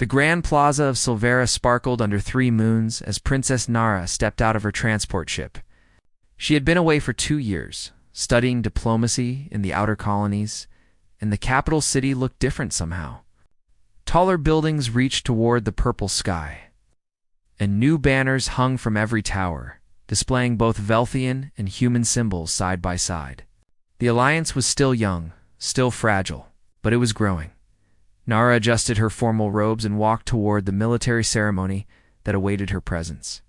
The grand plaza of Silvera sparkled under 3 moons as Princess Nara stepped out of her transport ship. She had been away for 2 years, studying diplomacy in the outer colonies, and the capital city looked different somehow. Taller buildings reached toward the purple sky, and new banners hung from every tower, displaying both Velthian and human symbols side by side. The alliance was still young, still fragile, but it was growing. Nara adjusted her formal robes and walked toward the military ceremony that awaited her presence.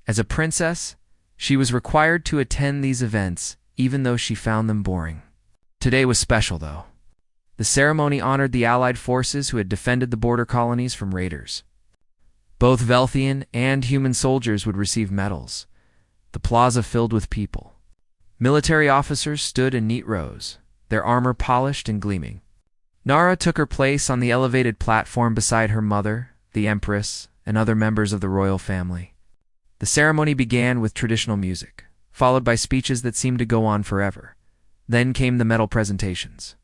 As a princess, she was required to attend these events, even though she found them boring. Today was special, though. The ceremony honored the Allied forces who had defended the border colonies from raiders. Both Velthian and human soldiers would receive medals. The plaza filled with people. Military officers stood in neat rows, their armor polished and gleaming. Nara took her place on the elevated platform beside her mother, the Empress, and other members of the royal family. The ceremony began with traditional music, followed by speeches that seemed to go on forever. Then came the medal presentations.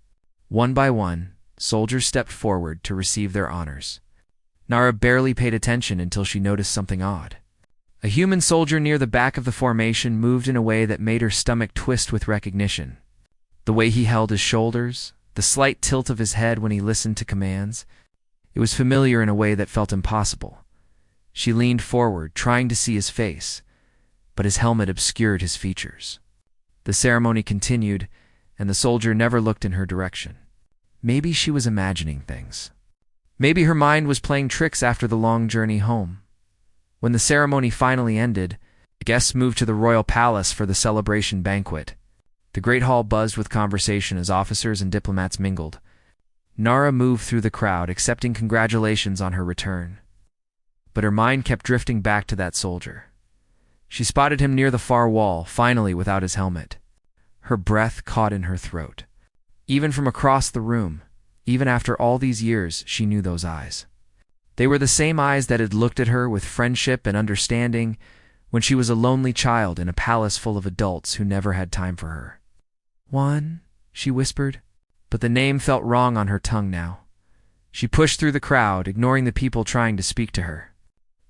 One by one, soldiers stepped forward to receive their honors. Nara barely paid attention until she noticed something odd. A human soldier near the back of the formation moved in a way that made her stomach twist with recognition. The way he held his shoulders, the slight tilt of his head when he listened to commands, it was familiar in a way that felt impossible. She leaned forward, trying to see his face, but his helmet obscured his features. The ceremony continued, and the soldier never looked in her direction. Maybe she was imagining things. Maybe her mind was playing tricks after the long journey home. When the ceremony finally ended, the guests moved to the royal palace for the celebration banquet. The great hall buzzed with conversation as officers and diplomats mingled. Nara moved through the crowd, accepting congratulations on her return. But her mind kept drifting back to that soldier. She spotted him near the far wall, finally without his helmet. Her breath caught in her throat. Even from across the room, even after all these years, she knew those eyes. They were the same eyes that had looked at her with friendship and understanding when she was a lonely child in a palace full of adults who never had time for her. "Juan," she whispered, but the name felt wrong on her tongue now. She pushed through the crowd, ignoring the people trying to speak to her.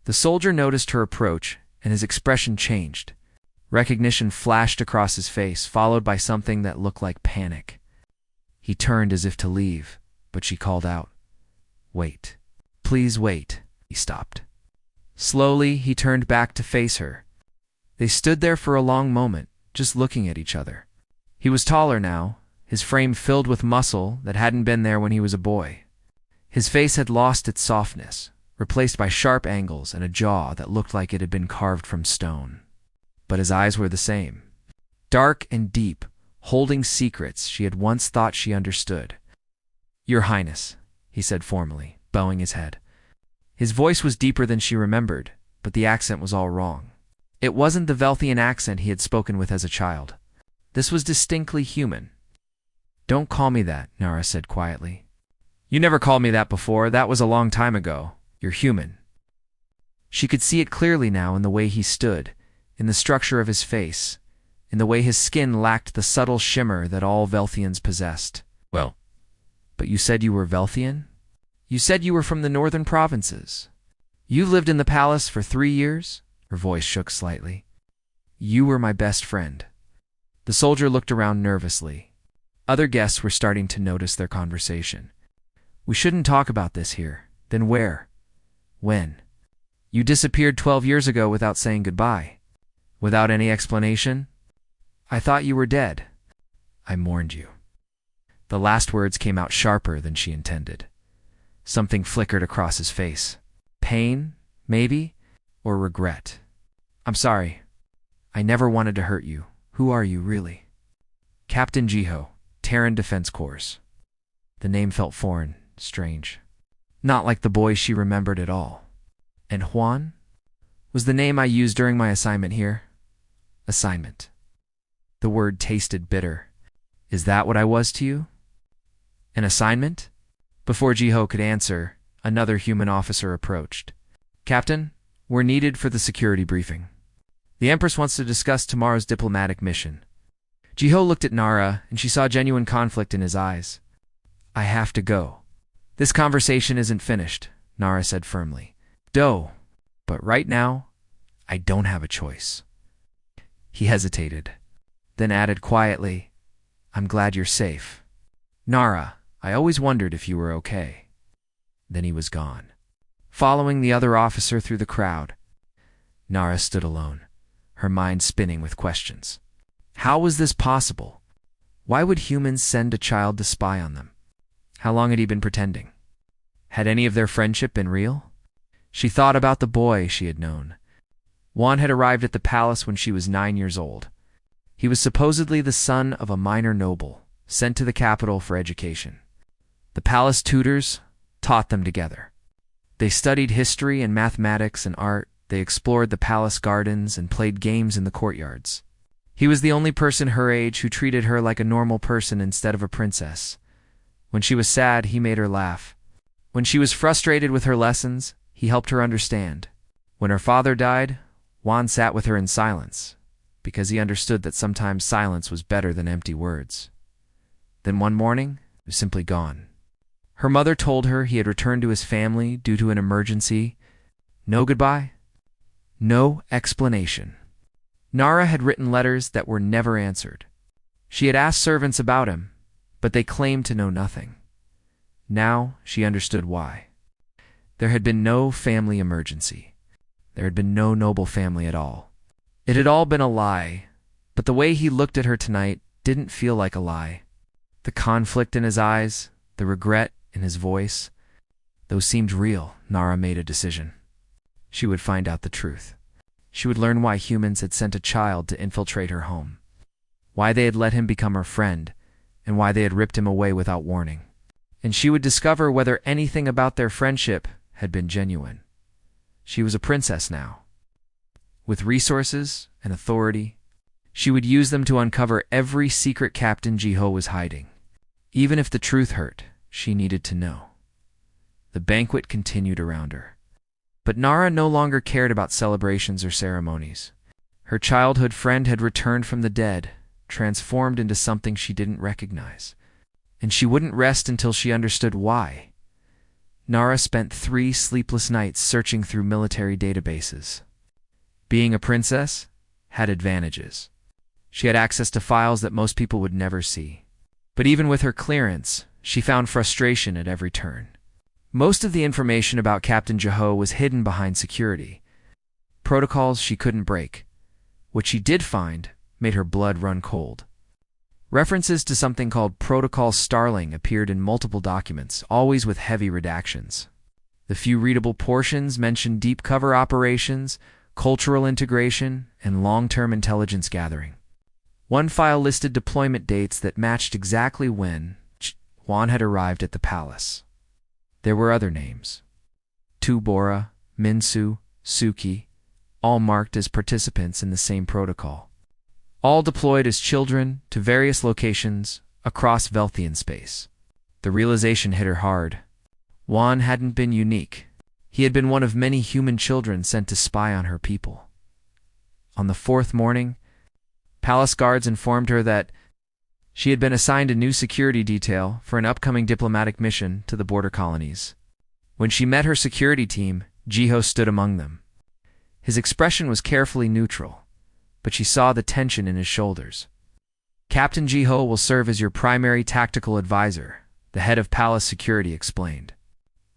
The soldier noticed her approach, and his expression changed. Recognition flashed across his face, followed by something that looked like panic. He turned as if to leave, but she called out, "Wait. Please wait." He stopped. Slowly, he turned back to face her. They stood there for a long moment, just looking at each other. He was taller now, his frame filled with muscle that hadn't been there when he was a boy. His face had lost its softness, replaced by sharp angles and a jaw that looked like it had been carved from stone. But his eyes were the same. Dark and deep, holding secrets she had once thought she understood. "Your Highness," he said formally, bowing his head. His voice was deeper than she remembered, but the accent was all wrong. It wasn't the Velthian accent he had spoken with as a child. This was distinctly human. "Don't call me that," Nara said quietly. "You never called me that before. That was a long time ago. You're human." She could see it clearly now in the way he stood, in the structure of his face, in the way his skin lacked the subtle shimmer that all Velthians possessed. "Well, but you said you were Velthian? You said you were from the northern provinces. You lived in the palace for 3 years?" Her voice shook slightly. "You were my best friend." The soldier looked around nervously. Other guests were starting to notice their conversation. "We shouldn't talk about this here." "Then where? When?" "You disappeared 12 years ago without saying goodbye. Without any explanation. I thought you were dead. I mourned you." The last words came out sharper than she intended. Something flickered across his face. Pain, maybe, or regret. "I'm sorry. I never wanted to hurt you. Who are you, really?" "Captain Jiho, Terran Defense Corps." The name felt foreign, strange. Not like the boy she remembered at all. "And Juan?" "Was the name I used during my assignment here." "Assignment." The word tasted bitter. "Is that what I was to you? An assignment?" Before Jiho could answer, another human officer approached. "Captain, we're needed for the security briefing. The Empress wants to discuss tomorrow's diplomatic mission." Jiho looked at Nara, and she saw genuine conflict in his eyes. "I have to go. This conversation isn't finished. Nara said firmly. "Do, but right now, I don't have a choice." He hesitated, then added quietly, "I'm glad you're safe. Nara, I always wondered if you were okay." Then he was gone. Following the other officer through the crowd, Nara stood alone, her mind spinning with questions. How was this possible? Why would humans send a child to spy on them? How long had he been pretending? Had any of their friendship been real? She thought about the boy she had known. Juan had arrived at the palace when she was 9 years old. He was supposedly the son of a minor noble, sent to the capital for education. The palace tutors taught them together. They studied history and mathematics and art. They explored the palace gardens and played games in the courtyards. He was the only person her age who treated her like a normal person instead of a princess. When she was sad, he made her laugh. When she was frustrated with her lessons, he helped her understand. When her father died, Juan sat with her in silence, because he understood that sometimes silence was better than empty words. Then one morning, he was simply gone. Her mother told her he had returned to his family due to an emergency. No goodbye, no explanation. Nara had written letters that were never answered. She had asked servants about him, but they claimed to know nothing. Now she understood why. There had been no family emergency. There had been no noble family at all. It had all been a lie, but the way he looked at her tonight didn't feel like a lie. The conflict in his eyes, the regret in his voice, those seemed real. Nara made a decision. She would find out the truth. She would learn why humans had sent a child to infiltrate her home, why they had let him become her friend, and why they had ripped him away without warning. And she would discover whether anything about their friendship had been genuine. She was a princess now. With resources and authority, she would use them to uncover every secret Captain Jiho was hiding. Even if the truth hurt, she needed to know. The banquet continued around her. But Nara no longer cared about celebrations or ceremonies. Her childhood friend had returned from the dead, transformed into something she didn't recognize. And she wouldn't rest until she understood why. Nara spent 3 sleepless nights searching through military databases. Being a princess had advantages. She had access to files that most people would never see. But even with her clearance, she found frustration at every turn. Most of the information about Captain Jiho was hidden behind security. Protocols she couldn't break. What she did find made her blood run cold. References to something called Protocol Starling appeared in multiple documents, always with heavy redactions. The few readable portions mentioned deep cover operations, cultural integration, and long-term intelligence gathering. One file listed deployment dates that matched exactly when Juan had arrived at the palace. There were other names. Tubora, Minsu, Suki, all marked as participants in the same protocol. All deployed as children to various locations across Velthian space. The realization hit her hard. Juan hadn't been unique. He had been one of many human children sent to spy on her people. On the 4th morning, palace guards informed her that she had been assigned a new security detail for an upcoming diplomatic mission to the border colonies. When she met her security team, Jiho stood among them. His expression was carefully neutral, but she saw the tension in his shoulders. "Captain Jiho will serve as your primary tactical advisor," the head of palace security explained.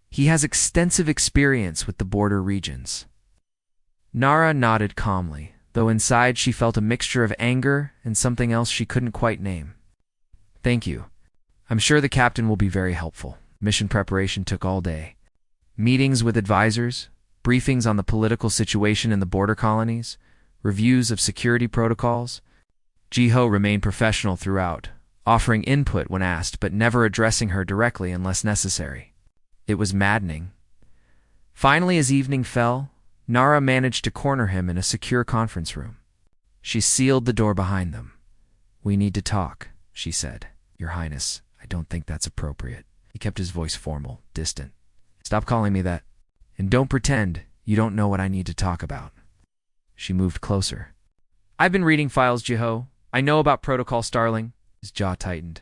"He has extensive experience with the border regions." Nara nodded calmly, though inside she felt a mixture of anger and something else she couldn't quite name. "Thank you. I'm sure the captain will be very helpful." Mission preparation took all day. Meetings with advisors, briefings on the political situation in the border colonies, reviews of security protocols. Jiho remained professional throughout, offering input when asked but never addressing her directly unless necessary. It was maddening. Finally, as evening fell, Nara managed to corner him in a secure conference room. She sealed the door behind them. "We need to talk," she said. "Your Highness, I don't think that's appropriate." He kept his voice formal, distant. "Stop calling me that. And don't pretend you don't know what I need to talk about." She moved closer. "I've been reading files, Jiho. I know about Protocol Starling." His jaw tightened.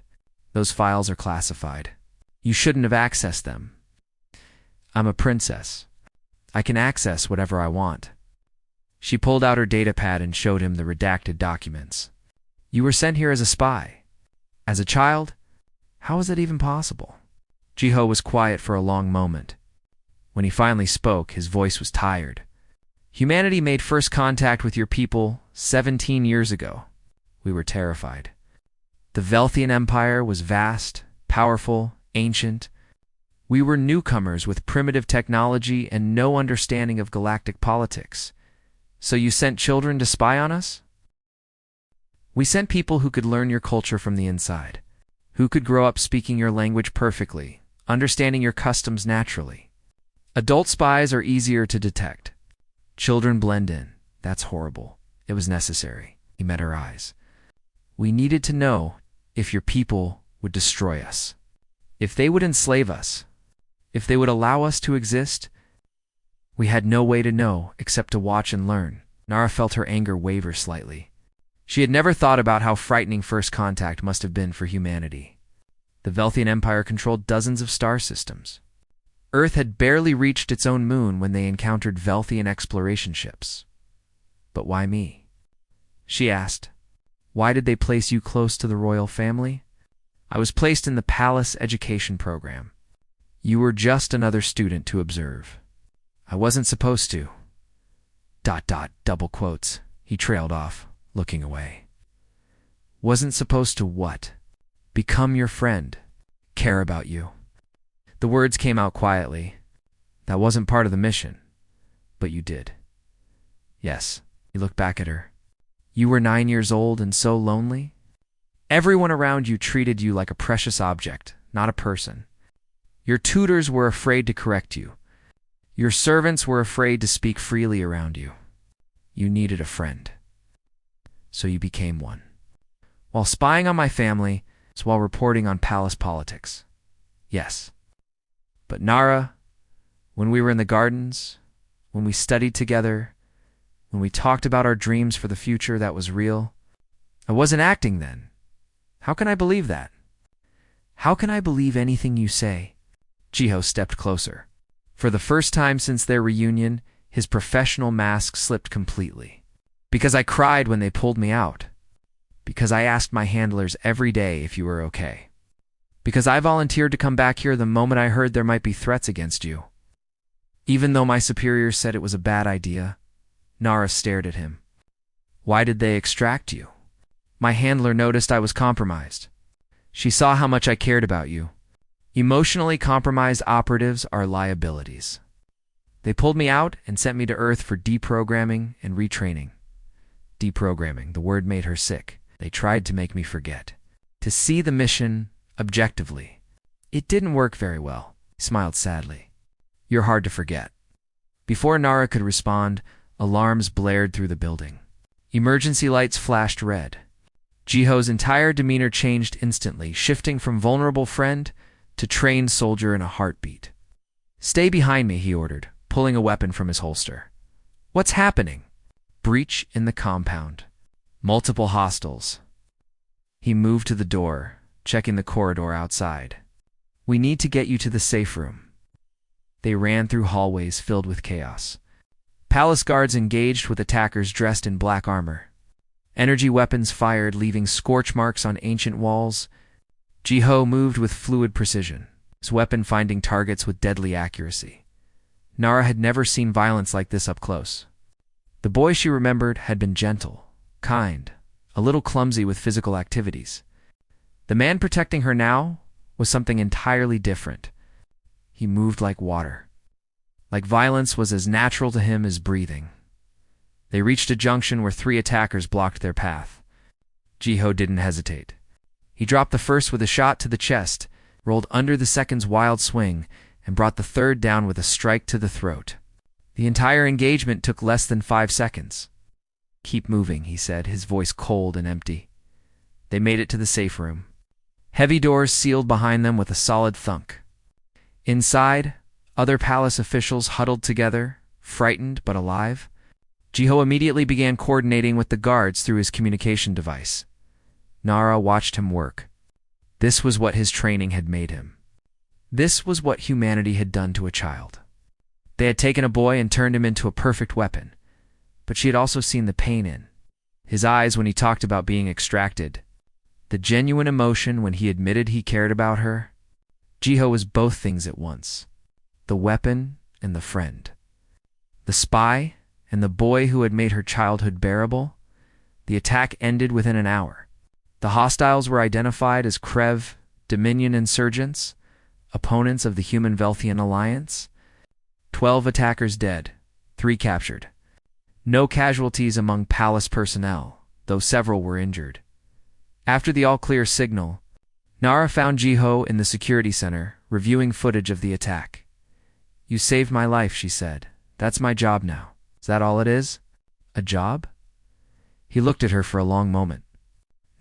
"Those files are classified. You shouldn't have accessed them." I'm a princess. I can access whatever I want. She pulled out her datapad and showed him the redacted documents. You were sent here as a spy. As a child? How is that even possible? Jiho was quiet for a long moment. When he finally spoke, his voice was tired. Humanity made first contact with your people 17 years ago. We were terrified. The Velthian Empire was vast, powerful, ancient. We were newcomers with primitive technology and no understanding of galactic politics. So you sent children to spy on us? We sent people who could learn your culture from the inside, who could grow up speaking your language perfectly, understanding your customs naturally. Adult spies are easier to detect. Children blend in. That's horrible. It was necessary. He met her eyes. We needed to know if your people would destroy us, if they would enslave us, if they would allow us to exist. We had no way to know except to watch and learn. Nara felt her anger waver slightly. She had never thought about how frightening first contact must have been for humanity. The Velthian Empire controlled dozens of star systems. Earth had barely reached its own moon when they encountered Velthian exploration ships. But why me? She asked. Why did they place you close to the royal family? I was placed in the palace education program. You were just another student to observe. I wasn't supposed to. ... double quotes. He trailed off, looking away. Wasn't supposed to what? Become your friend. Care about you. The words came out quietly. That wasn't part of the mission. But you did. Yes. He looked back at her. You were 9 years old and so lonely? Everyone around you treated you like a precious object, not a person. Your tutors were afraid to correct you. Your servants were afraid to speak freely around you. You needed a friend. So you became one. While spying on my family, while reporting on palace politics. Yes. But Nara, when we were in the gardens, when we studied together, when we talked about our dreams for the future that was real, I wasn't acting then. How can I believe that? How can I believe anything you say? Jiho stepped closer. For the first time since their reunion, his professional mask slipped completely. Because I cried when they pulled me out. Because I asked my handlers every day if you were okay. Because I volunteered to come back here the moment I heard there might be threats against you. Even though my superiors said it was a bad idea, Nara stared at him. Why did they extract you? My handler noticed I was compromised. She saw how much I cared about you. Emotionally compromised operatives are liabilities. They pulled me out and sent me to Earth for deprogramming and retraining. Deprogramming, the word made her sick. They tried to make me forget. To see the mission objectively. It didn't work very well. He smiled sadly. You're hard to forget. Before Nara could respond, alarms blared through the building. Emergency lights flashed red. Jiho's entire demeanor changed instantly, shifting from vulnerable friend to trained soldier in a heartbeat. Stay behind me, he ordered, pulling a weapon from his holster. What's happening? Breach in the compound. Multiple hostiles. He moved to the door, checking the corridor outside. We need to get you to the safe room. They ran through hallways filled with chaos. Palace guards engaged with attackers dressed in black armor. Energy weapons fired, leaving scorch marks on ancient walls. Jiho moved with fluid precision, his weapon finding targets with deadly accuracy. Nara had never seen violence like this up close. The boy she remembered had been gentle, kind, a little clumsy with physical activities. The man protecting her now was something entirely different. He moved like water. Like violence was as natural to him as breathing. They reached a junction where 3 attackers blocked their path. Jiho didn't hesitate. He dropped the first with a shot to the chest, rolled under the second's wild swing, and brought the third down with a strike to the throat. The entire engagement took less than 5 seconds. Keep moving, he said, his voice cold and empty. They made it to the safe room. Heavy doors sealed behind them with a solid thunk. Inside, other palace officials huddled together, frightened but alive. Jiho immediately began coordinating with the guards through his communication device. Nara watched him work. This was what his training had made him. This was what humanity had done to a child. They had taken a boy and turned him into a perfect weapon, but she had also seen the pain in his eyes when he talked about being extracted, the genuine emotion when he admitted he cared about her. Jiho was both things at once, the weapon and the friend, the spy and the boy who had made her childhood bearable. The attack ended within an hour. The hostiles were identified as Krev Dominion insurgents, opponents of the Human-Velthian Alliance. 12 attackers dead, 3 captured. No casualties among palace personnel, though several were injured. After the all-clear signal, Nara found Jiho in the security center, reviewing footage of the attack. "You saved my life," she said. "That's my job now." "Is that all it is? A job?" He looked at her for a long moment.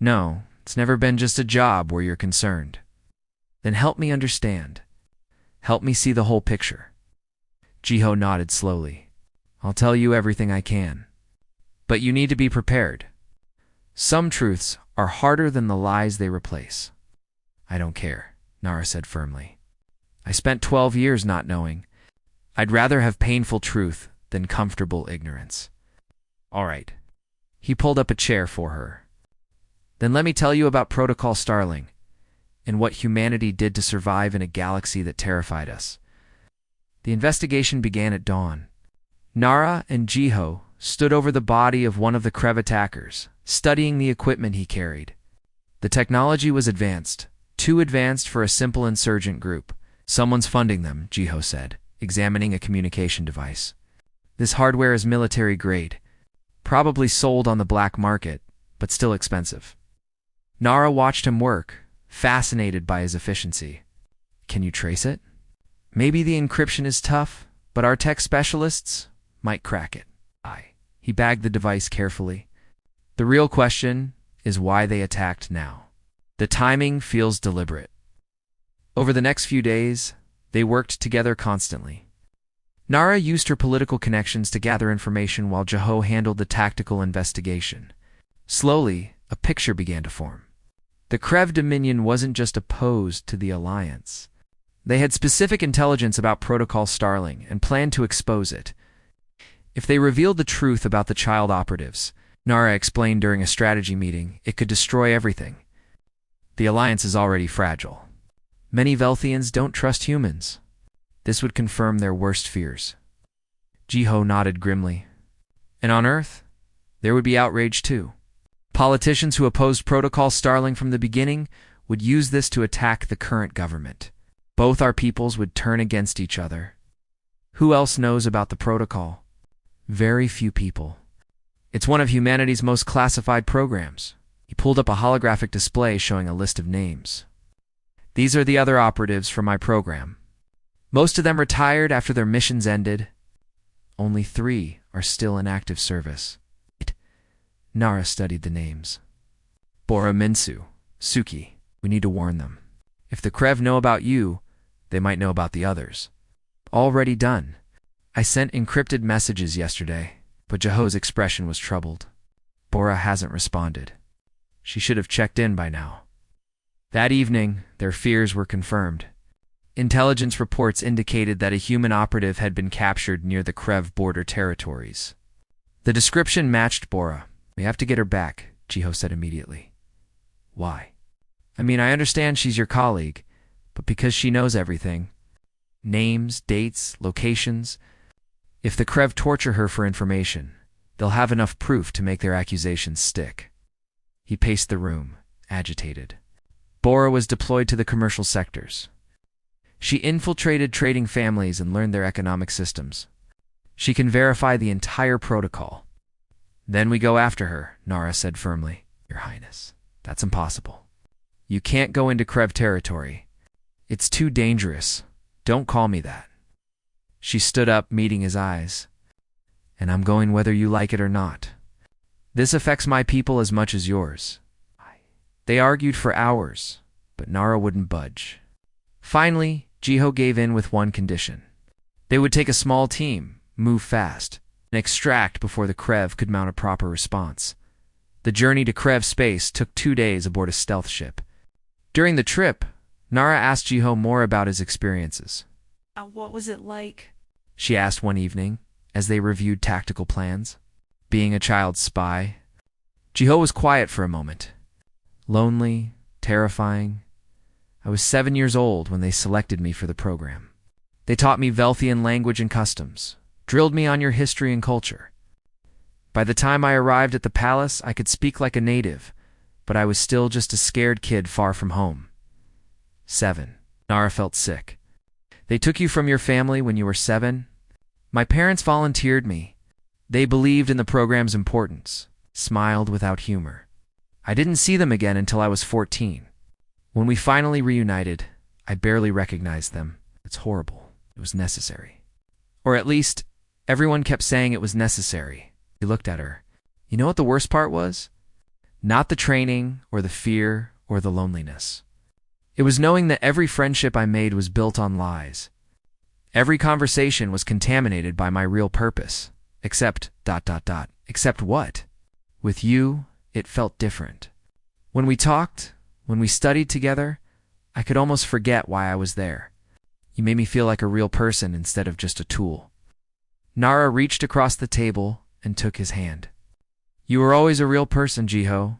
"No, it's never been just a job where you're concerned." "Then help me understand. Help me see the whole picture." Jiho nodded slowly. "I'll tell you everything I can. But you need to be prepared. Some truths are harder than the lies they replace." "I don't care," Nara said firmly. "I spent 12 years not knowing. I'd rather have painful truth than comfortable ignorance." "All right." He pulled up a chair for her. "Then let me tell you about Protocol Starling and what humanity did to survive in a galaxy that terrified us." The investigation began at dawn. Nara and Jiho stood over the body of one of the Krev attackers, studying the equipment he carried. The technology was advanced, too advanced for a simple insurgent group. "Someone's funding them," Jiho said, examining a communication device. "This hardware is military grade, probably sold on the black market, but still expensive." Nara watched him work, fascinated by his efficiency. "Can you trace it?" "Maybe the encryption is tough, but our tech specialists might crack it." He bagged the device carefully. "The real question is why they attacked now. The timing feels deliberate." Over the next few days, they worked together constantly. Nara used her political connections to gather information while Jiho handled the tactical investigation. Slowly, a picture began to form. The Krev Dominion wasn't just opposed to the Alliance. They had specific intelligence about Protocol Starling and planned to expose it. If they revealed the truth about the child operatives, Nara explained during a strategy meeting, it could destroy everything. The Alliance is already fragile. Many Velthians don't trust humans. This would confirm their worst fears. Jiho nodded grimly. And on Earth, there would be outrage too. Politicians who opposed Protocol Starling from the beginning would use this to attack the current government. Both our peoples would turn against each other. Who else knows about the protocol? Very few people. It's one of humanity's most classified programs. He pulled up a holographic display showing a list of names. "These are the other operatives from my program. Most of them retired after their missions ended. Only 3 are still in active service." Nara studied the names. "Bora Minsu, Suki. We need to warn them. If the Krev know about you, they might know about the others." "Already done. I sent encrypted messages yesterday," but Jiho's expression was troubled. "Bora hasn't responded. She should have checked in by now." That evening, their fears were confirmed. Intelligence reports indicated that a human operative had been captured near the Krev border territories. The description matched Bora. "We have to get her back," Jiho said immediately. "Why?" "I mean, I understand she's your colleague, but because she knows everything. Names, dates, locations. If the Krev torture her for information, they'll have enough proof to make their accusations stick." He paced the room, agitated. Bora was deployed to the commercial sectors. She infiltrated trading families and learned their economic systems. She can verify the entire protocol. "Then we go after her," Nara said firmly. "Your Highness, that's impossible. You can't go into Krev territory. It's too dangerous. Don't call me that." She stood up, meeting his eyes. "And I'm going whether you like it or not. This affects my people as much as yours." They argued for hours, but Nara wouldn't budge. Finally, Jiho gave in with one condition. They would take a small team, move fast, and extract before the Krev could mount a proper response. The journey to Krev space took 2 days aboard a stealth ship. During the trip, Nara asked Jiho more about his experiences. What was it like? she asked one evening as they reviewed tactical plans. Being a child spy. Jiho was quiet for a moment. Lonely, terrifying. I was 7 years old when they selected me for the program. They taught me Velthian language and customs, drilled me on your history and culture. By the time I arrived at the palace, I could speak like a native, but I was still just a scared kid far from home. 7. Nara felt sick. They took you from your family when you were 7? My parents volunteered me. They believed in the program's importance, smiled without humor. I didn't see them again until I was 14. When we finally reunited, I barely recognized them. It's horrible. It was necessary. Or at least, everyone kept saying it was necessary. He looked at her. You know what the worst part was? Not the training, or the fear, or the loneliness. It was knowing that every friendship I made was built on lies. Every conversation was contaminated by my real purpose. Except ... Except what? With you, it felt different. When we talked, when we studied together, I could almost forget why I was there. You made me feel like a real person instead of just a tool. Nara reached across the table and took his hand. You were always a real person, Jiho.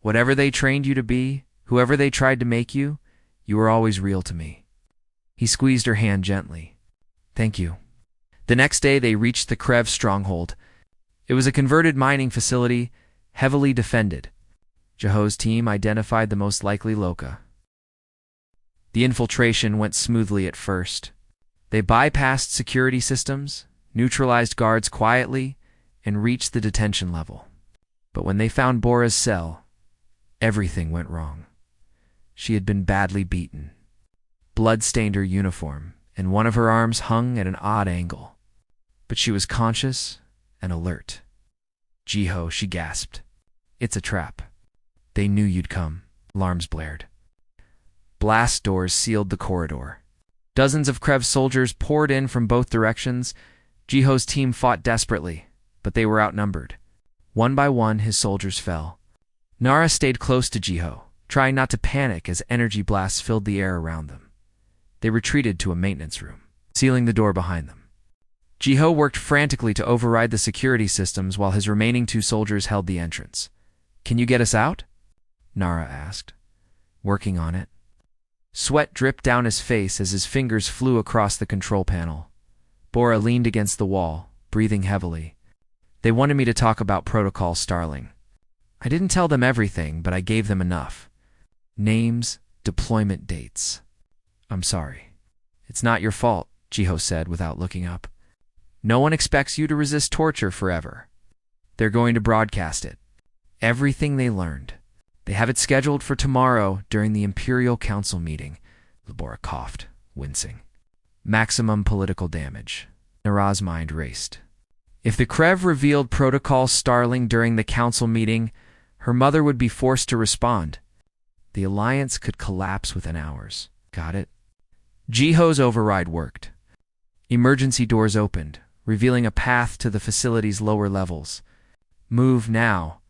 Whatever they trained you to be, whoever they tried to make you, you were always real to me. He squeezed her hand gently. Thank you. The next day they reached the Krev stronghold. It was a converted mining facility, heavily defended. Jiho's team identified the most likely loca. The infiltration went smoothly at first. They bypassed security systems, neutralized guards quietly, and reached the detention level. But when they found Bora's cell, everything went wrong. She had been badly beaten. Blood stained her uniform, and one of her arms hung at an odd angle. But she was conscious and alert. Jiho, she gasped. It's a trap. They knew you'd come. Alarms blared. Blast doors sealed the corridor. Dozens of Krev soldiers poured in from both directions. Jiho's team fought desperately, but they were outnumbered. One by one, his soldiers fell. Nara stayed close to Jiho, trying not to panic as energy blasts filled the air around them. They retreated to a maintenance room, sealing the door behind them. Jiho worked frantically to override the security systems while his remaining 2 soldiers held the entrance. Can you get us out? Nara asked. Working on it. Sweat dripped down his face as his fingers flew across the control panel. Bora leaned against the wall, breathing heavily. They wanted me to talk about Protocol Starling. I didn't tell them everything, but I gave them enough. Names, deployment dates. I'm sorry. It's not your fault, Jiho said without looking up. No one expects you to resist torture forever. They're going to broadcast it. Everything they learned. They have it scheduled for tomorrow during the Imperial Council meeting. Bora coughed, wincing. Maximum political damage. Nara's mind raced. If the Krev revealed Protocol Starling during the council meeting, her mother would be forced to respond. The alliance could collapse within hours. Got it? Jiho's override worked. Emergency doors opened, revealing a path to the facility's lower levels. Move now.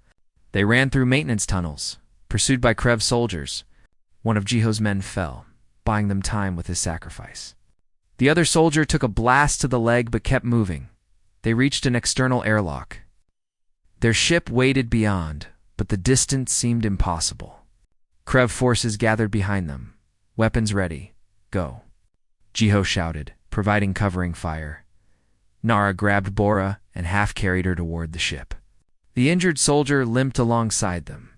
They ran through maintenance tunnels, pursued by Krev soldiers. One of Jiho's men fell, buying them time with his sacrifice. The other soldier took a blast to the leg but kept moving. They reached an external airlock. Their ship waited beyond, but the distance seemed impossible. Krev forces gathered behind them, weapons ready. Go. Jiho shouted, providing covering fire. Nara grabbed Bora and half-carried her toward the ship. The injured soldier limped alongside them.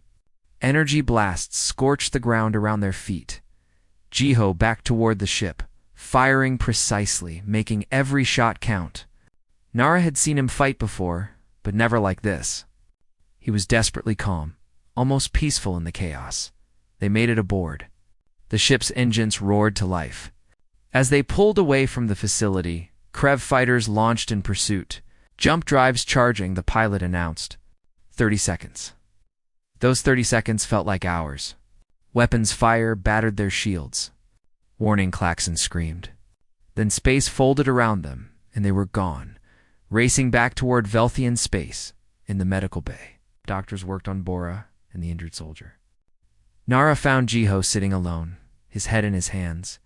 Energy blasts scorched the ground around their feet. Jiho backed toward the ship, firing precisely, making every shot count. Nara had seen him fight before, but never like this. He was desperately calm, almost peaceful in the chaos. They made it aboard. The ship's engines roared to life. As they pulled away from the facility, Krev fighters launched in pursuit. Jump drives charging, the pilot announced. 30 seconds. Those 30 seconds felt like hours. Weapons fire battered their shields. Warning klaxons screamed. Then space folded around them, and they were gone, racing back toward Velthian space in the medical bay. Doctors worked on Bora and the injured soldier. Nara found Jiho sitting alone, his head in his hands.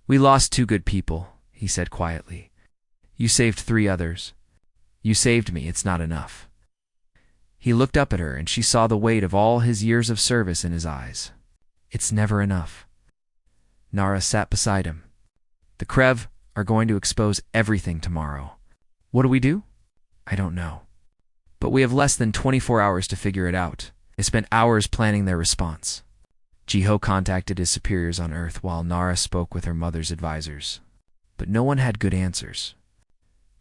We lost 2 good people, he said quietly. You saved 3 others. You saved me, it's not enough. He looked up at her, and she saw the weight of all his years of service in his eyes. It's never enough. Nara sat beside him. The Krev are going to expose everything tomorrow. What do we do? I don't know. But we have less than 24 hours to figure it out. They spent hours planning their response. Jiho contacted his superiors on Earth while Nara spoke with her mother's advisors. But no one had good answers.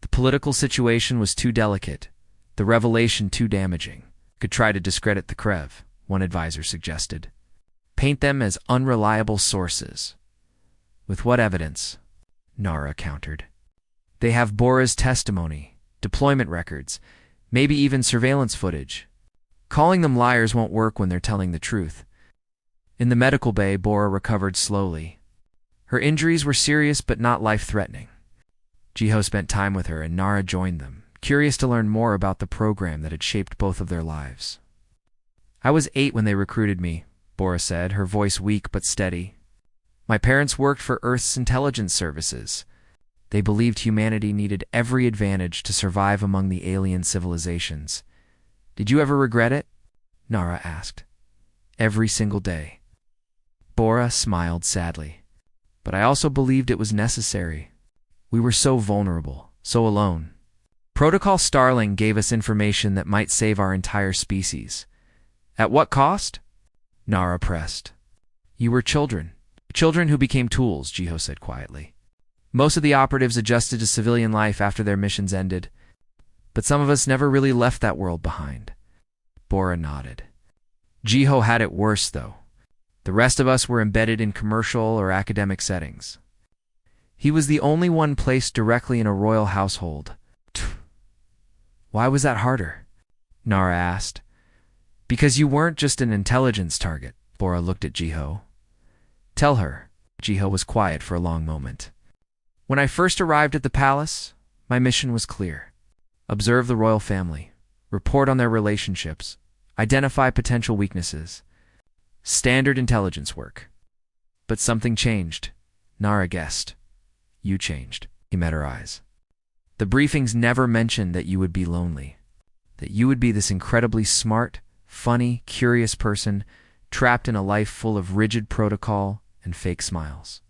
The political situation was too delicate, the revelation too damaging. Could try to discredit the Krev, one advisor suggested. Paint them as unreliable sources. With what evidence? Nara countered. They have Bora's testimony, deployment records, maybe even surveillance footage. Calling them liars won't work when they're telling the truth. In the medical bay, Bora recovered slowly. Her injuries were serious but not life-threatening. Jiho spent time with her, and Nara joined them, curious to learn more about the program that had shaped both of their lives. I was 8 when they recruited me, Bora said, her voice weak but steady. My parents worked for Earth's intelligence services. They believed humanity needed every advantage to survive among the alien civilizations. Did you ever regret it? Nara asked. Every single day. Bora smiled sadly. But I also believed it was necessary. We were so vulnerable, so alone. Protocol Starling gave us information that might save our entire species. At what cost? Nara pressed. You were children. Children who became tools, Jiho said quietly. Most of the operatives adjusted to civilian life after their missions ended. But some of us never really left that world behind. Bora nodded. Jiho had it worse, though. The rest of us were embedded in commercial or academic settings. He was the only one placed directly in a royal household. Why was that harder? Nara asked. Because you weren't just an intelligence target, Bora looked at Jiho. Tell her. Jiho was quiet for a long moment. When I first arrived at the palace, my mission was clear. Observe the royal family, report on their relationships, identify potential weaknesses. Standard intelligence work. But something changed. Nara guessed. You changed. He met her eyes. The briefings never mentioned that you would be lonely, that you would be this incredibly smart, funny, curious person trapped in a life full of rigid protocol and fake smiles.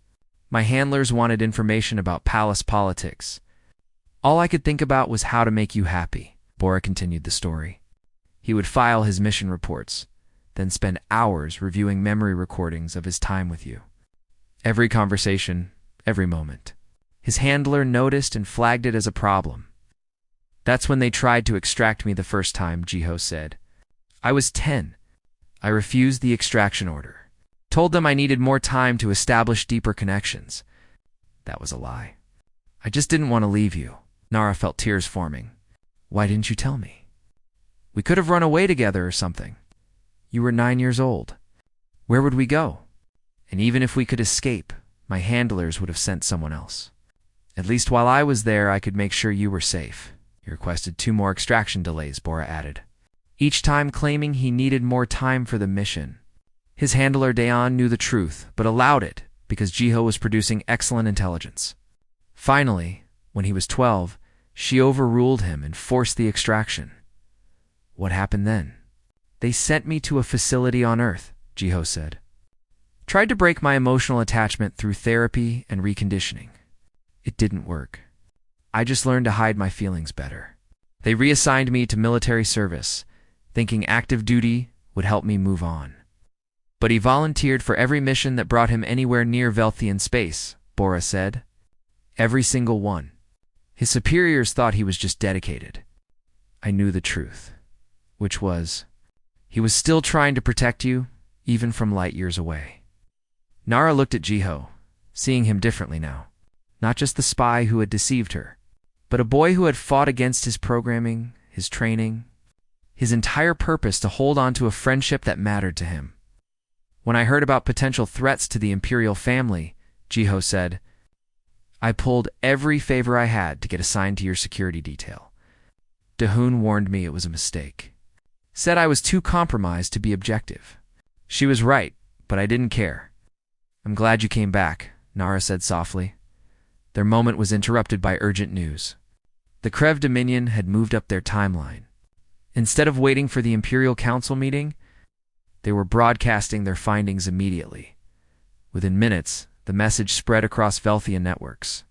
My handlers wanted information about palace politics. All I could think about was how to make you happy. Bora continued the story. He would file his mission reports, then spend hours reviewing memory recordings of his time with you. Every conversation, every moment. His handler noticed and flagged it as a problem. That's when they tried to extract me the first time, Jiho said. I was 10. I refused the extraction order. Told them I needed more time to establish deeper connections. That was a lie. I just didn't want to leave you. Nara felt tears forming. Why didn't you tell me? We could have run away together or something. You were 9 years old. Where would we go? And even if we could escape, my handlers would have sent someone else. At least while I was there, I could make sure you were safe. He requested 2 more extraction delays, Bora added, each time claiming he needed more time for the mission. His handler Dayan knew the truth, but allowed it because Jiho was producing excellent intelligence. Finally, when he was 12, she overruled him and forced the extraction. What happened then? They sent me to a facility on Earth, Jiho said. Tried to break my emotional attachment through therapy and reconditioning. It didn't work. I just learned to hide my feelings better. They reassigned me to military service, thinking active duty would help me move on. But he volunteered for every mission that brought him anywhere near Velthian space, Bora said. Every single one. His superiors thought he was just dedicated. I knew the truth, which was, he was still trying to protect you, even from light years away. Nara looked at Jiho, seeing him differently now. Not just the spy who had deceived her, but a boy who had fought against his programming, his training, his entire purpose to hold on to a friendship that mattered to him. When I heard about potential threats to the Imperial family, Jiho said, I pulled every favor I had to get assigned to your security detail. Dahoon warned me it was a mistake. Said I was too compromised to be objective. She was right, but I didn't care. I'm glad you came back, Nara said softly. Their moment was interrupted by urgent news. The Krev Dominion had moved up their timeline. Instead of waiting for the Imperial Council meeting, they were broadcasting their findings immediately. Within minutes, the message spread across Velthian networks.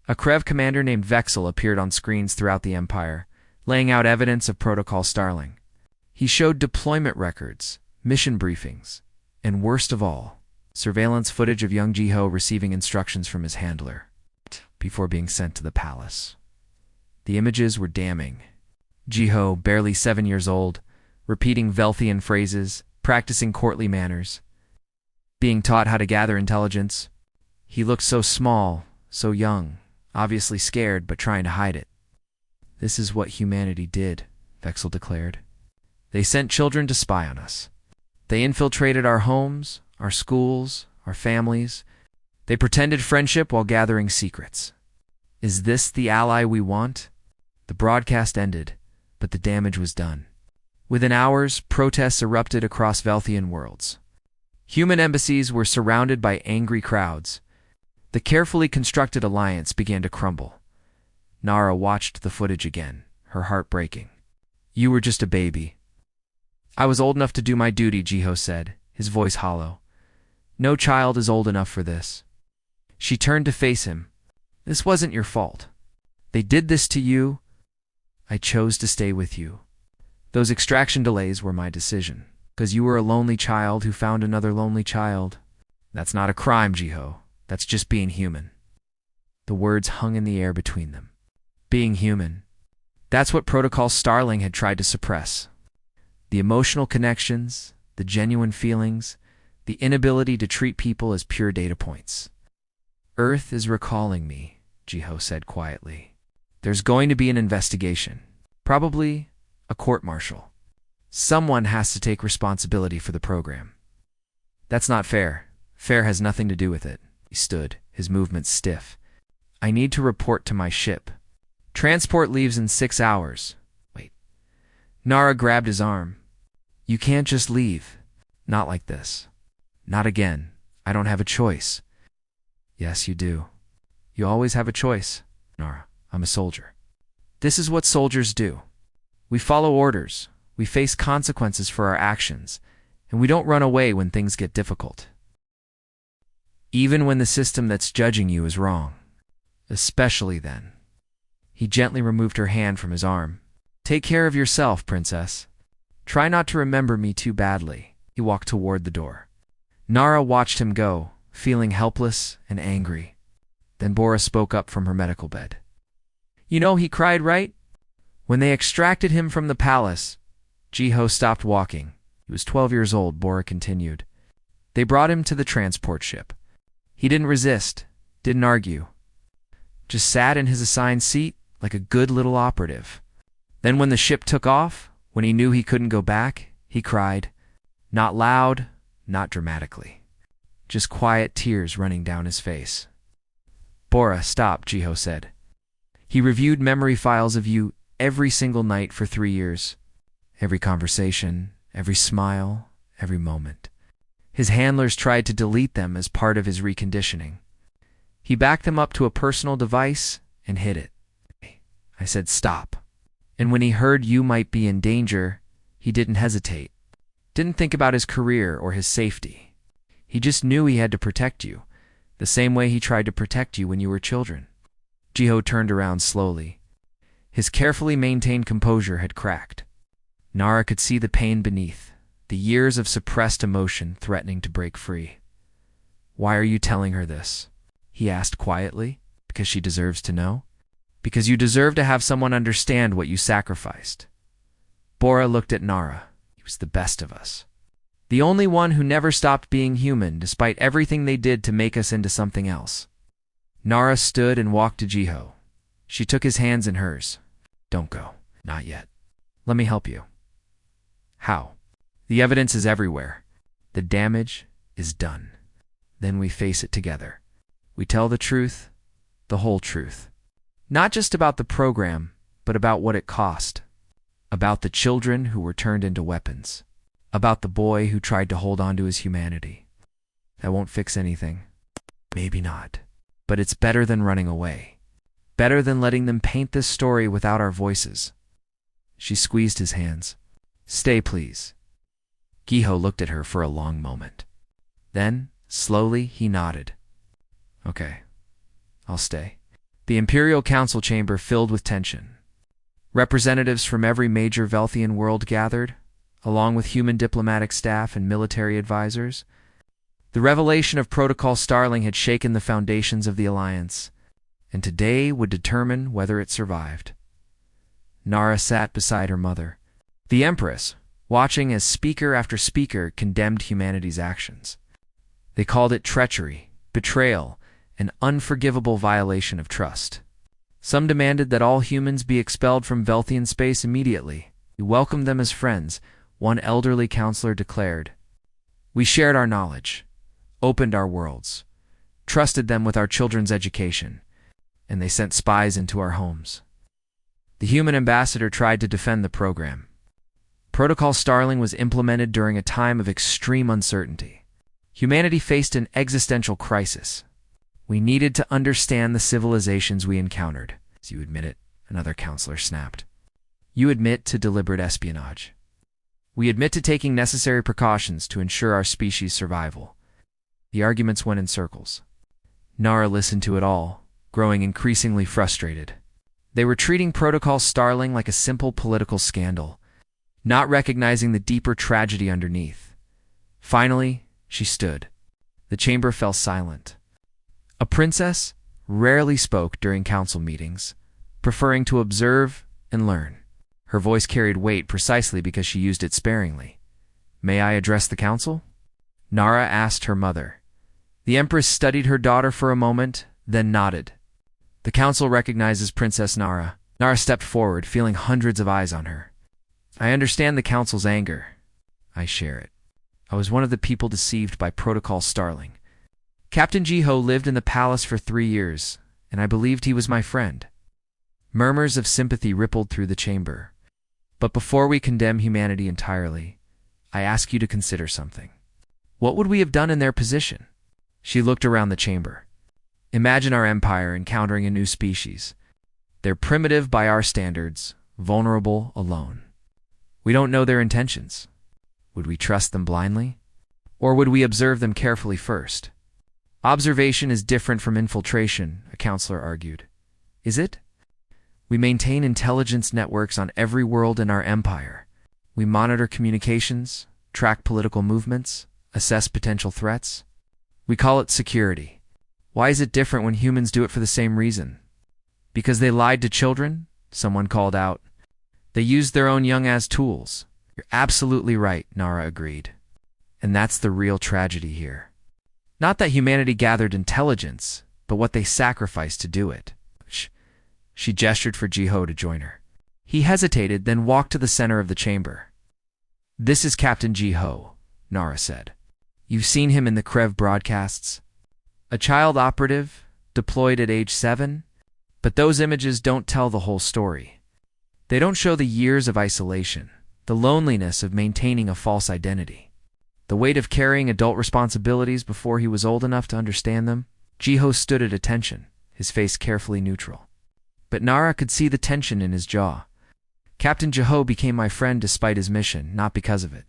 A Krev commander named Vexel appeared on screens throughout the Empire, laying out evidence of Protocol Starling. He showed deployment records, mission briefings, and worst of all, surveillance footage of young Jiho receiving instructions from his handler before being sent to the palace. The images were damning. Jiho, barely 7 years old, repeating Velthian phrases, practicing courtly manners, being taught how to gather intelligence. He looked so small, so young, obviously scared but trying to hide it. "This is what humanity did," Vexel declared. "They sent children to spy on us. They infiltrated our homes, our schools, our families. They pretended friendship while gathering secrets. Is this the ally we want?" The broadcast ended, but the damage was done. Within hours, protests erupted across Velthian worlds. Human embassies were surrounded by angry crowds. The carefully constructed alliance began to crumble. Nara watched the footage again, her heart breaking. "You were just a baby." "I was old enough to do my duty," Jiho said, his voice hollow. "No child is old enough for this." She turned to face him. "This wasn't your fault. They did this to you. I chose to stay with you. Those extraction delays were my decision, because you were a lonely child who found another lonely child. That's not a crime, Jiho. That's just being human." The words hung in the air between them. Being human. That's what Protocol Starling had tried to suppress. The emotional connections, the genuine feelings, the inability to treat people as pure data points. "Earth is recalling me," Jiho said quietly. "There's going to be an investigation. Probably a court-martial. Someone has to take responsibility for the program." "That's not fair. Fair has nothing to do with it." He stood, his movements stiff. "I need to report to my ship. Transport leaves in 6 hours. Wait." Nara grabbed his arm. "You can't just leave. Not like this. Not again. I don't have a choice." "Yes, you do. You always have a choice, Nara. I'm a soldier. This is what soldiers do. We follow orders. We face consequences for our actions, and we don't run away when things get difficult. Even when the system that's judging you is wrong. Especially then." He gently removed her hand from his arm. "Take care of yourself, Princess. Try not to remember me too badly." He walked toward the door. Nara watched him go, feeling helpless and angry. Then Bora spoke up from her medical bed. "You know he cried, right? When they extracted him from the palace." Jiho stopped walking. He was 12 years old, Bora continued. "They brought him to the transport ship. He didn't resist, didn't argue. Just sat in his assigned seat like a good little operative. Then when the ship took off, when he knew he couldn't go back, he cried. Not loud, not dramatically. Just quiet tears running down his face." "Bora, stop," Jiho said. "He reviewed memory files of you every single night for 3 years. Every conversation, every smile, every moment. His handlers tried to delete them as part of his reconditioning. He backed them up to a personal device and hid it. I said stop. And when he heard you might be in danger, he didn't hesitate. Didn't think about his career or his safety. He just knew he had to protect you, the same way he tried to protect you when you were children." Jiho turned around slowly. His carefully maintained composure had cracked. Nara could see the pain beneath, the years of suppressed emotion threatening to break free. "Why are you telling her this?" he asked quietly. "Because she deserves to know? Because you deserve to have someone understand what you sacrificed." Bora looked at Nara. He was the best of us. The only one who never stopped being human despite everything they did to make us into something else. Nara stood and walked to Jiho. She took his hands in hers. "Don't go. Not yet. Let me help you." "How?" "The evidence is everywhere. The damage is done. Then we face it together. We tell the truth, the whole truth. Not just about the program, but about what it cost. About the children who were turned into weapons. About the boy who tried to hold on to his humanity. That won't fix anything. Maybe not. But it's better than running away. Better than letting them paint this story without our voices. She squeezed his hands. Stay, please. Giho looked at her for a long moment. Then, slowly, he nodded. Okay, I'll stay. The Imperial Council chamber filled with tension. Representatives from every major Velthian world gathered, along with human diplomatic staff and military advisors. The revelation of Protocol Starling had shaken the foundations of the Alliance, and today would determine whether it survived. Nara sat beside her mother, the Empress, watching as speaker after speaker condemned humanity's actions. They called it treachery, betrayal, an unforgivable violation of trust. Some demanded that all humans be expelled from Velthian space immediately. We welcomed them as friends, one elderly counselor declared. We shared our knowledge, opened our worlds, trusted them with our children's education, and they sent spies into our homes. The human ambassador tried to defend the program. Protocol Starling was implemented during a time of extreme uncertainty. Humanity faced an existential crisis. We needed to understand the civilizations we encountered. As you admit it, another counselor snapped. You admit to deliberate espionage. We admit to taking necessary precautions to ensure our species' survival. The arguments went in circles. Nara listened to it all, growing increasingly frustrated. They were treating Protocol Starling like a simple political scandal, not recognizing the deeper tragedy underneath. Finally, she stood. The chamber fell silent. A princess rarely spoke during council meetings, preferring to observe and learn. Her voice carried weight precisely because she used it sparingly. May I address the council? Nara asked her mother. The Empress studied her daughter for a moment, then nodded. The council recognizes Princess Nara. Nara stepped forward, feeling hundreds of eyes on her. I understand the council's anger. I share it. I was one of the people deceived by Protocol Starling. Captain Giho lived in the palace for 3 years, and I believed he was my friend. Murmurs of sympathy rippled through the chamber. But before we condemn humanity entirely, I ask you to consider something. What would we have done in their position? She looked around the chamber. Imagine our empire encountering a new species. They're primitive by our standards, vulnerable alone. We don't know their intentions. Would we trust them blindly? Or would we observe them carefully first? Observation is different from infiltration, a counselor argued. Is it? We maintain intelligence networks on every world in our empire. We monitor communications, track political movements, assess potential threats. We call it security. Why is it different when humans do it for the same reason? Because they lied to children? Someone called out. They used their own young as tools. You're absolutely right, Nara agreed. And that's the real tragedy here. Not that humanity gathered intelligence, but what they sacrificed to do it. She gestured for Giho to join her. He hesitated, then walked to the center of the chamber. This is Captain Giho, Nara said. You've seen him in the Krev broadcasts. A child operative, deployed at age 7, but those images don't tell the whole story. They don't show the years of isolation, the loneliness of maintaining a false identity, the weight of carrying adult responsibilities before he was old enough to understand them. Giho stood at attention, his face carefully neutral. But Nara could see the tension in his jaw. Captain Giho became my friend despite his mission, not because of it.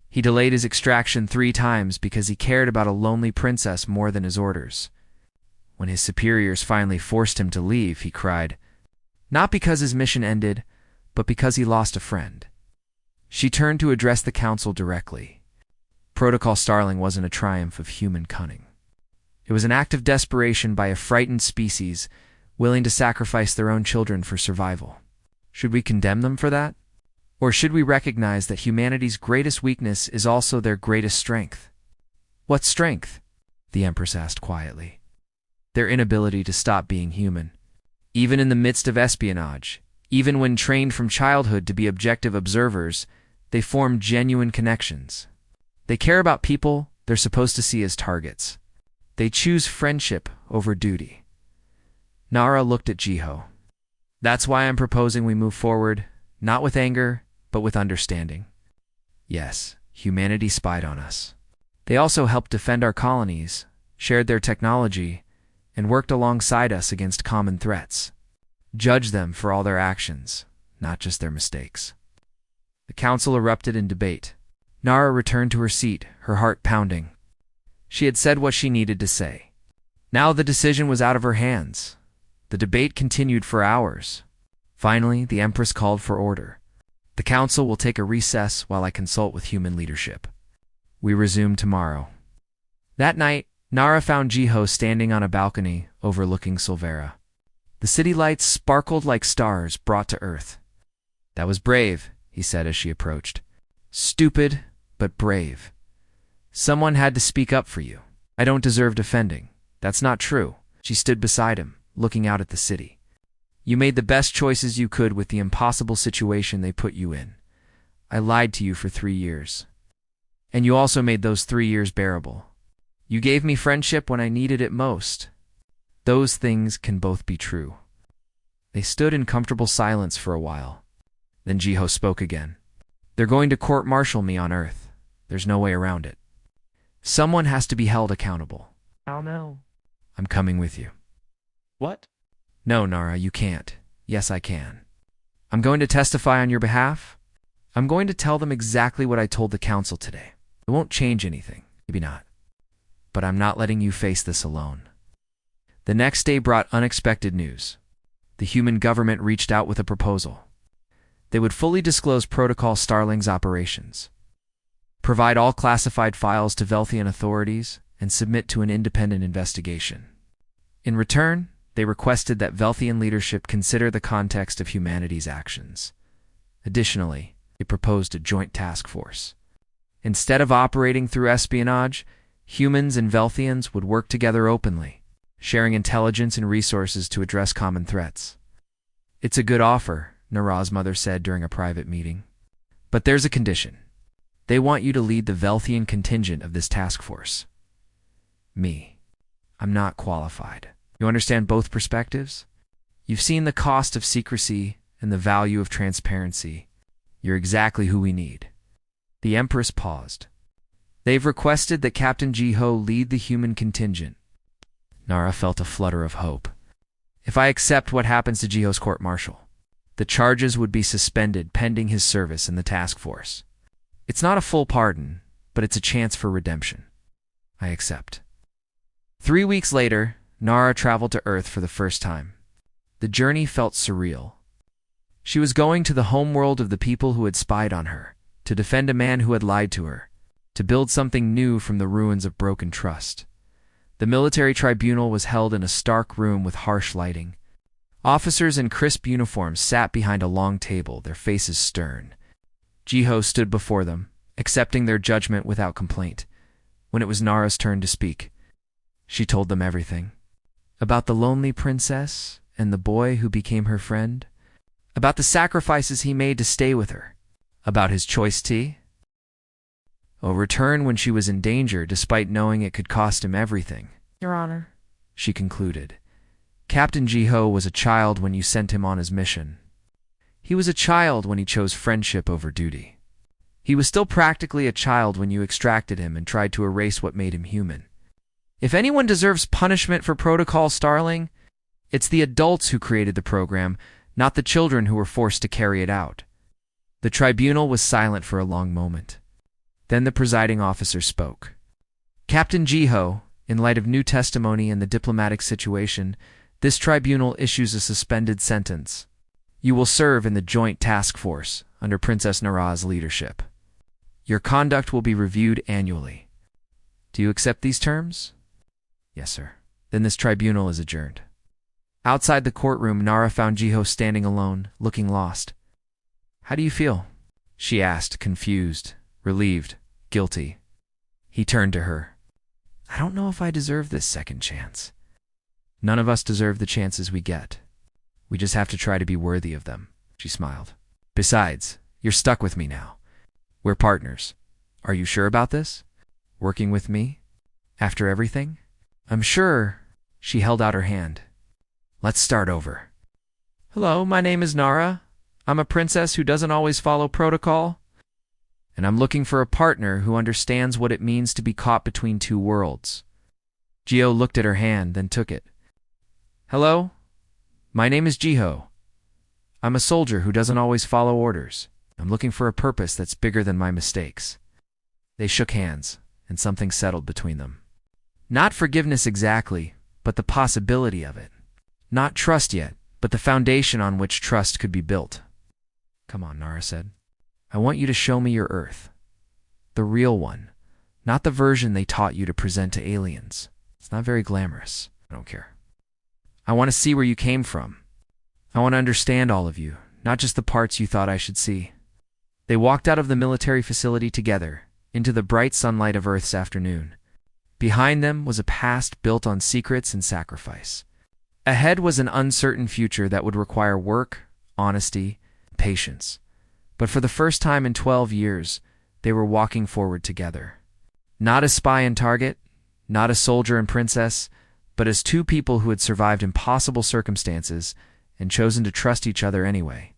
He delayed his extraction 3 times because he cared about a lonely princess more than his orders. When his superiors finally forced him to leave, he cried, not because his mission ended, but because he lost a friend. She turned to address the council directly. Protocol Starling wasn't a triumph of human cunning. It was an act of desperation by a frightened species willing to sacrifice their own children for survival. Should we condemn them for that? Or should we recognize that humanity's greatest weakness is also their greatest strength? What strength? The Empress asked quietly. Their inability to stop being human. Even in the midst of espionage, even when trained from childhood to be objective observers, they form genuine connections. They care about people they're supposed to see as targets. They choose friendship over duty. Nara looked at Giho. That's why I'm proposing we move forward, not with anger, but with understanding. Yes, humanity spied on us. They also helped defend our colonies, shared their technology, and worked alongside us against common threats. Judge them for all their actions, not just their mistakes. The council erupted in debate. Nara returned to her seat, her heart pounding. She had said what she needed to say. Now the decision was out of her hands. The debate continued for hours. Finally, the Empress called for order. The council will take a recess while I consult with human leadership. We resume tomorrow. That night, Nara found Jiho standing on a balcony overlooking Silvera. The city lights sparkled like stars brought to Earth. That was brave, he said as she approached. Stupid, but brave. Someone had to speak up for you. I don't deserve defending. That's not true. She stood beside him, looking out at the city. You made the best choices you could with the impossible situation they put you in. I lied to you for 3 years. And you also made those 3 years bearable. You gave me friendship when I needed it most. Those things can both be true. They stood in comfortable silence for a while. Then Jiho spoke again. They're going to court-martial me on Earth. There's no way around it. Someone has to be held accountable. How no? I'm coming with you. What? No, Nara, you can't. Yes, I can. I'm going to testify on your behalf. I'm going to tell them exactly what I told the council today. It won't change anything. Maybe not. But I'm not letting you face this alone. The next day brought unexpected news. The human government reached out with a proposal. They would fully disclose Protocol Starling's operations, provide all classified files to Velthian authorities, and submit to an independent investigation. In return, they requested that Velthian leadership consider the context of humanity's actions. Additionally, they proposed a joint task force. Instead of operating through espionage, humans and Velthians would work together openly, sharing intelligence and resources to address common threats. It's a good offer, Nara's mother said during a private meeting. But there's a condition. They want you to lead the Velthian contingent of this task force. Me. I'm not qualified. You understand both perspectives? You've seen the cost of secrecy and the value of transparency. You're exactly who we need. The Empress paused. They've requested that Captain Jiho lead the human contingent. Nara felt a flutter of hope. If I accept what happens to Jiho's court-martial, the charges would be suspended pending his service in the task force. It's not a full pardon, but it's a chance for redemption. I accept. 3 weeks later, Nara traveled to Earth for the first time. The journey felt surreal. She was going to the homeworld of the people who had spied on her, to defend a man who had lied to her, to build something new from the ruins of broken trust. The military tribunal was held in a stark room with harsh lighting. Officers in crisp uniforms sat behind a long table, their faces stern. Jiho stood before them, accepting their judgment without complaint. When it was Nara's turn to speak, she told them everything. About the lonely princess and the boy who became her friend. About the sacrifices he made to stay with her. About his choice tea. A return when she was in danger despite knowing it could cost him everything. Your Honor, she concluded. Captain Jiho was a child when you sent him on his mission. He was a child when he chose friendship over duty. He was still practically a child when you extracted him and tried to erase what made him human. If anyone deserves punishment for Protocol Starling, it's the adults who created the program, not the children who were forced to carry it out. The tribunal was silent for a long moment. Then the presiding officer spoke. Captain Jiho, in light of new testimony and the diplomatic situation, this tribunal issues a suspended sentence. You will serve in the joint task force under Princess Nara's leadership. Your conduct will be reviewed annually. Do you accept these terms? Yes, sir. Then this tribunal is adjourned. Outside the courtroom, Nara found Jiho standing alone, looking lost. How do you feel? She asked, confused, relieved, guilty. He turned to her. I don't know if I deserve this second chance. None of us deserve the chances we get. We just have to try to be worthy of them, she smiled. Besides, you're stuck with me now. We're partners. Are you sure about this? Working with me? After everything? I'm sure. She held out her hand. Let's start over. Hello, my name is Nara. I'm a princess who doesn't always follow protocol. And I'm looking for a partner who understands what it means to be caught between two worlds. Jiho looked at her hand, then took it. Hello? My name is Jiho. I'm a soldier who doesn't always follow orders. I'm looking for a purpose that's bigger than my mistakes. They shook hands, and something settled between them. Not forgiveness exactly, but the possibility of it. Not trust yet, but the foundation on which trust could be built. Come on, Nara said. I want you to show me your Earth. The real one, not the version they taught you to present to aliens. It's not very glamorous. I don't care. I want to see where you came from. I want to understand all of you, not just the parts you thought I should see. They walked out of the military facility together, into the bright sunlight of Earth's afternoon. Behind them was a past built on secrets and sacrifice. Ahead was an uncertain future that would require work, honesty, patience. But for the first time in 12 years, they were walking forward together. Not as spy and target, not as soldier and princess, but as two people who had survived impossible circumstances and chosen to trust each other anyway.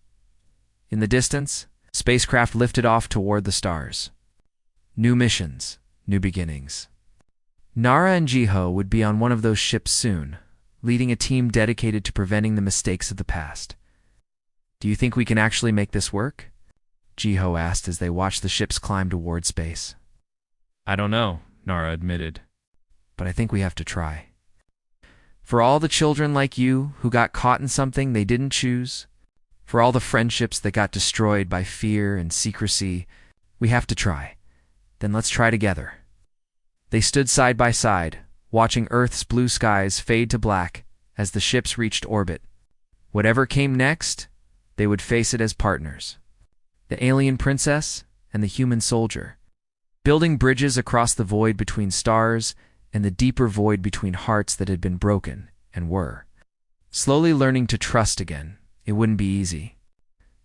In the distance, spacecraft lifted off toward the stars. New missions, new beginnings. Nara and Jiho would be on one of those ships soon, leading a team dedicated to preventing the mistakes of the past. Do you think we can actually make this work? Jiho asked as they watched the ships climb toward space. I don't know, Nara admitted. But I think we have to try. For all the children like you who got caught in something they didn't choose, for all the friendships that got destroyed by fear and secrecy, we have to try. Then let's try together. They stood side by side, watching Earth's blue skies fade to black as the ships reached orbit. Whatever came next, they would face it as partners. The alien princess and the human soldier, building bridges across the void between stars and the deeper void between hearts that had been broken and were. Slowly learning to trust again, it wouldn't be easy.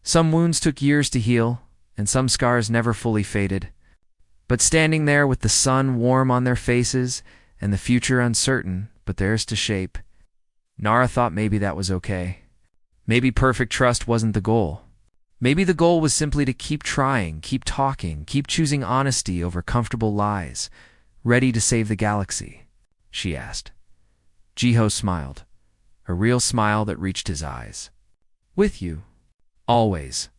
Some wounds took years to heal, and some scars never fully faded. But standing there with the sun warm on their faces and the future uncertain but theirs to shape, Nara thought maybe that was okay. Maybe perfect trust wasn't the goal. Maybe the goal was simply to keep trying, keep talking, keep choosing honesty over comfortable lies, ready to save the galaxy, she asked. Jiho smiled, a real smile that reached his eyes. With you. Always,